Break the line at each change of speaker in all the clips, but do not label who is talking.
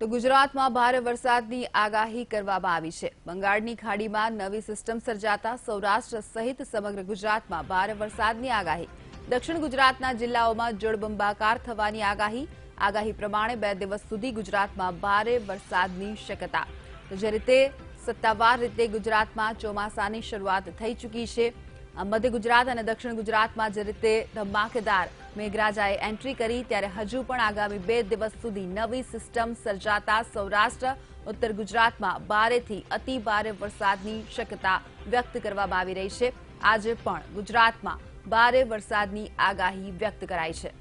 તો ગુજરાતમાં ભારે વરસાદની આગાહી કરવામાં આવી છે। બંગાળની ખાડીમાં નવી સિસ્ટમ સર્જાતા સૌરાષ્ટ્ર સહિત સમગ્ર ગુજરાતમાં ભારે વરસાદની આગાહી। દક્ષિણ ગુજરાતના જિલ્લાઓમાં જળબંબાકાર થવાની આગાહી પ્રમાણે 2 દિવસ સુધી ગુજરાતમાં ભારે વરસાદની શક્યતા। તો જે રીતે સત્તાવાર રીતે ગુજરાતમાં ચોમાસાની શરૂઆત થઈ ચૂકી છે। મધ્ય ગુજરાત અને દક્ષિણ ગુજરાતમાં જે રીતે ધમાકેદાર મેઘરાજાએ એન્ટ્રી કરી, ત્યારે હજુ પણ આગામી 2 દિવસ સુધી નવી સિસ્ટમ સર્જાતા સૌરાષ્ટ્ર ઉત્તર ગુજરાતમાં ભારેથી અતિ ભારે વરસાદની શક્યતા વ્યક્ત કરવામાં આવી રહી છે। આજે પણ ગુજરાતમાં ભારે વરસાદની આગાહી વ્યક્ત કરાઈ છે।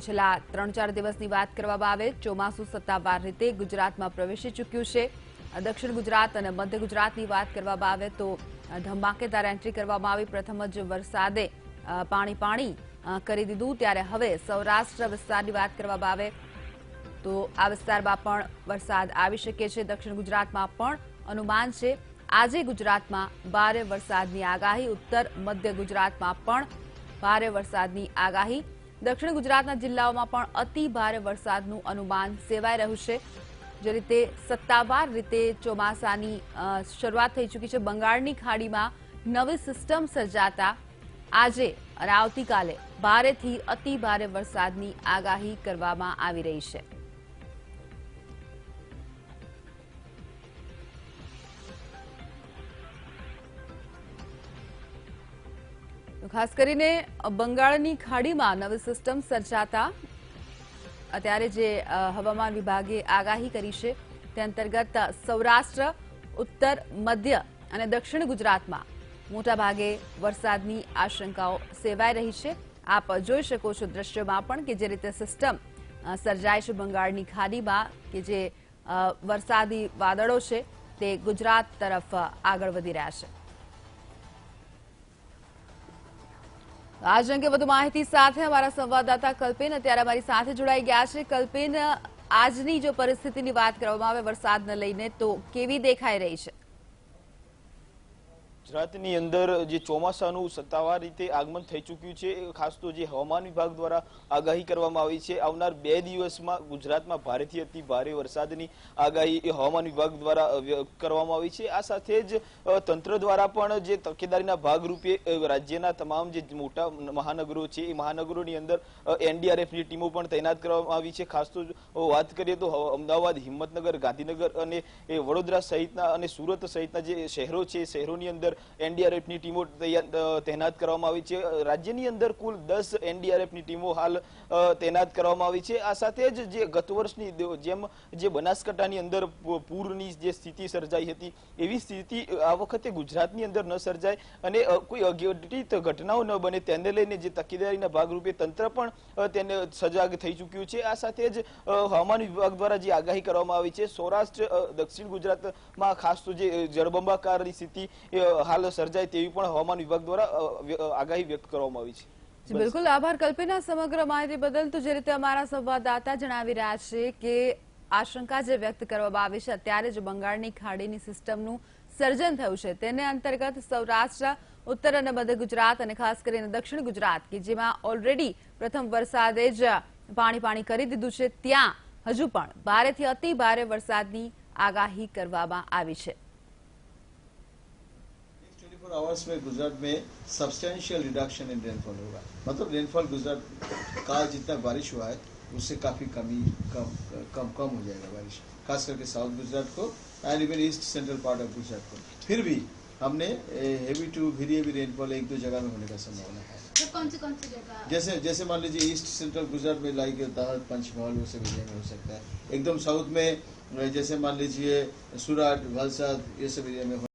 છેલ્લા 3-4 દિવસની વાત કરવામાં આવે, ચોમાસું સત્તાવાર રીતે ગુજરાતમાં પ્રવેશી ચૂક્યું છે। દક્ષિણ ગુજરાત અને મધ્ય ગુજરાતની વાત કરવામાં આવે તો ધમાકેદાર એન્ટ્રી કરવામાં આવી। પ્રથમ જ વરસાદે પાણી કરી દીધું, ત્યારે હવે સૌરાષ્ટ્ર વિસ્તારની વાત કરવામાં આવે તો આ વિસ્તારમાં પણ વરસાદ આવી શકે છે। દક્ષિણ ગુજરાતમાં પણ અનુમાન છે આજે ગુજરાતમાં ભારે વરસાદની આગાહી। ઉત્તર મધ્ય ગુજરાતમાં પણ ભારે વરસાદની આગાહી। દક્ષિણ ગુજરાતના જિલ્લાઓમાં પણ અતિ ભારે વરસાદનું અનુમાન સેવાઈ રહ્યું છે। જે રીતે સત્તાવાર રીતે ચોમાસાની શરૂઆત થઈ ચૂકી છે। બંગાળની ખાડીમાં નવી સિસ્ટમ સર્જાતા આજે અને આવતીકાલે ભારેથી અતિ ભારે વરસાદની આગાહી કરવામાં આવી રહી છે। ખાસ કરીને બંગાળની ખાડીમાં નવી સિસ્ટમ સર્જાતા અત્યારે જે હવામાન વિભાગે આગાહી કરી છે તે અંતર્ગત સૌરાષ્ટ્ર, ઉત્તર, મધ્ય અને દક્ષિણ ગુજરાતમાં મોટાભાગે વરસાદની આશંકાઓ સેવાઈ રહી છે। આપ જોઈ શકો છો દ્રશ્યમાં પણ કે જે રીતે સિસ્ટમ સર્જાય છે બંગાળની ખાડીમાં, કે જે વરસાદી વાદળો છે તે ગુજરાત તરફ આગળ વધી રહ્યા છે। આજ અંગે વધુ માહિતી સાથે અમારા સંવાદદાતા કલ્પિન અત્યારે અમારી સાથે જોડાઈ ગયા છે। કલ્પિન, આજની જો પરિસ્થિતિની વાત કરવામાં આવે વરસાદને લઈને તો કેવી દેખાઈ રહી છે?
ગુજરાતની અંદર જે ચોમાસાનું સત્તાવાર રીતે આગમન થઈ ચૂક્યું છે, ખાસ તો જે હવામાન વિભાગ દ્વારા આગાહી કરવામાં આવી છે આવનાર 2 દિવસમાં ગુજરાતમાં ભારેથી અતિ ભારે વરસાદની આગાહી હવામાન વિભાગ દ્વારા કરવામાં આવી છે। આ સાથે જ તંત્ર દ્વારા પણ જે તકેદારીના ભાગરૂપે રાજ્યના તમામ જે મોટા મહાનગરો છે એ મહાનગરોની અંદર એનડીઆરએફની ટીમો પણ તૈનાત કરવામાં આવી છે। ખાસ તો વાત કરીએ તો અમદાવાદ, હિંમતનગર, ગાંધીનગર અને વડોદરા સહિતના અને સુરત સહિતના જે શહેરો છે, શહેરોની અંદર એનડીઆરએફની ટીમો તૈનાત કરવામાં આવી છે। રાજ્યની અંદર કુલ 10 એનડીઆરએફની ટીમો હાલ તૈનાત કરવામાં આવી છે। આ સાથે જ જે ગત વર્ષની જેમ જે બનાસકાંઠાની અંદર પૂરની જે સ્થિતિ સર્જાઈ હતી એવી સ્થિતિ આ વખતે ગુજરાતની અંદર ન સર્જાય અને કોઈ અઘટિત ઘટનાઓ ન બને તેને લઈને જે તકેદારીના ભાગરૂપે તંત્ર પણ તેને સજાગ થઈ ચૂક્યું છે। આ સાથે જ હવામાન વિભાગ દ્વારા જે આગાહી કરવામાં આવી છે, સૌરાષ્ટ્ર, દક્ષિણ ગુજરાતમાં ખાસ તો જે જળબંબાકારની સ્થિતિ હાલ સર્જાય તેવી પણ હવામાન વિભાગ દ્વારા આગાહી વ્યક્ત કરવામાં આવી છે।
બિલકુલ, આભાર કલ્પિના સમગ્ર માહિતી બદલ। તો જે રીતે અમારા સંવાદદાતા જણાવી રહ્યા છે કે આશંકા જે વ્યક્ત કરવામાં આવી છે, અત્યારે જ બંગાળની ખાડીની સિસ્ટમનું સર્જન થયું છે તેને અંતર્ગત સૌરાષ્ટ્ર, ઉત્તર અને મધ્ય ગુજરાત અને ખાસ કરીને દક્ષિણ ગુજરાત કે જેમાં ઓલરેડી પ્રથમ વરસાદે જ પાણી કરી દીધું છે, ત્યાં હજુ પણ ભારેથી અતિ ભારે વરસાદની આગાહી કરવામાં આવી છે।
24 आवर्स में गुजरात में सब्सटेंशियल रिडक्शन इन रेनफॉल होगा। मतलब रेनफॉल गुजरात का जितना बारिश हुआ है उससे काफ़ी कम हो जाएगा बारिश, खास करके साउथ गुजरात को and even east central part of Gujarat को। फिर भी हमने heavy to very heavy rainfall 1-2 जगह में होने का संभावना है।
तो कौन सी जगह?
जैसे मान लीजिए ईस्ट सेंट्रल गुजरात में लाइक दाहोद, पंचमहाल वो सब एरिया में हो सकता है। एकदम साउथ में जैसे मान लीजिए सूरत, वलसाड ये सब एरिया में